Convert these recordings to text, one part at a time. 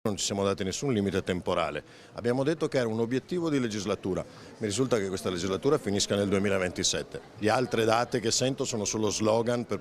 Non ci siamo dati nessun limite temporale, abbiamo detto che era un obiettivo di legislatura, mi risulta che questa legislatura finisca nel 2027. Le altre date che sento sono solo slogan per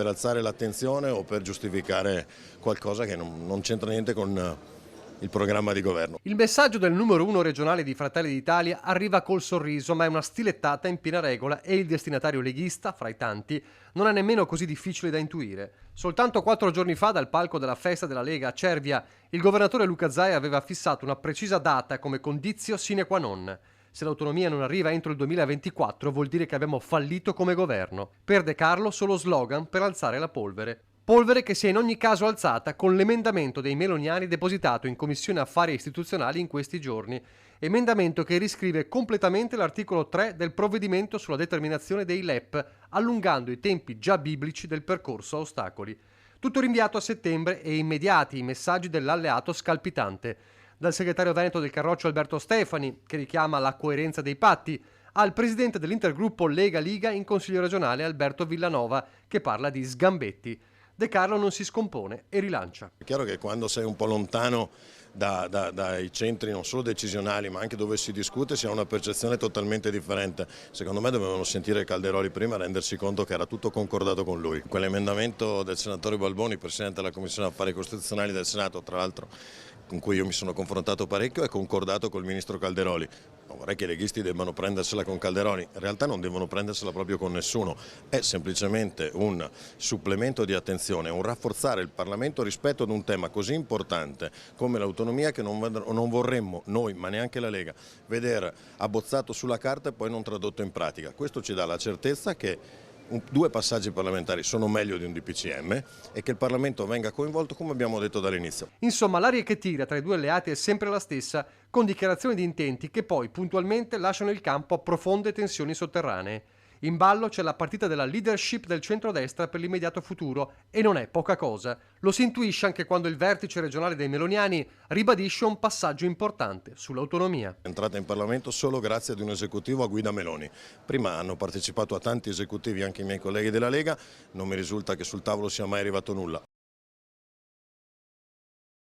alzare l'attenzione o per giustificare qualcosa che non c'entra niente con il programma di governo. Il messaggio del numero uno regionale di Fratelli d'Italia arriva col sorriso, ma è una stilettata in piena regola e il destinatario leghista, fra i tanti, non è nemmeno così difficile da intuire. Soltanto 4 giorni fa, dal palco della festa della Lega a Cervia, il governatore Luca Zaia aveva fissato una precisa data come condizio sine qua non. Se l'autonomia non arriva entro il 2024 vuol dire che abbiamo fallito come governo. Per De Carlo solo slogan per alzare la polvere. Polvere che si è in ogni caso alzata con l'emendamento dei meloniani depositato in Commissione Affari Istituzionali in questi giorni. Emendamento che riscrive completamente l'articolo 3 del provvedimento sulla determinazione dei LEP, allungando i tempi già biblici del percorso a ostacoli. Tutto rinviato a settembre e immediati i messaggi dell'alleato scalpitante. Dal segretario veneto del Carroccio Alberto Stefani, che richiama la coerenza dei patti, al presidente dell'intergruppo Lega-Liga in Consiglio regionale Alberto Villanova, che parla di sgambetti. De Carlo non si scompone e rilancia. È chiaro che quando sei un po' lontano dai centri non solo decisionali ma anche dove si discute si ha una percezione totalmente differente. Secondo me dovevano sentire Calderoli prima e rendersi conto che era tutto concordato con lui. Quell'emendamento del senatore Balboni, presidente della Commissione Affari Costituzionali del Senato, tra l'altro con cui io mi sono confrontato parecchio, è concordato col ministro Calderoli. Non vorrei che i leghisti debbano prendersela con Calderoli, in realtà non devono prendersela proprio con nessuno, è semplicemente un supplemento di attenzione, un rafforzare il Parlamento rispetto ad un tema così importante come l'autonomia che non vorremmo noi, ma neanche la Lega, vedere abbozzato sulla carta e poi non tradotto in pratica. Questo ci dà la certezza che due passaggi parlamentari sono meglio di un DPCM e che il Parlamento venga coinvolto come abbiamo detto dall'inizio. Insomma, l'aria che tira tra i due alleati è sempre la stessa, con dichiarazioni di intenti che poi puntualmente lasciano il campo a profonde tensioni sotterranee. In ballo c'è la partita della leadership del centrodestra per l'immediato futuro e non è poca cosa. Lo si intuisce anche quando il vertice regionale dei meloniani ribadisce un passaggio importante sull'autonomia. È entrata in Parlamento solo grazie ad un esecutivo a guida Meloni. Prima hanno partecipato a tanti esecutivi anche i miei colleghi della Lega, non mi risulta che sul tavolo sia mai arrivato nulla.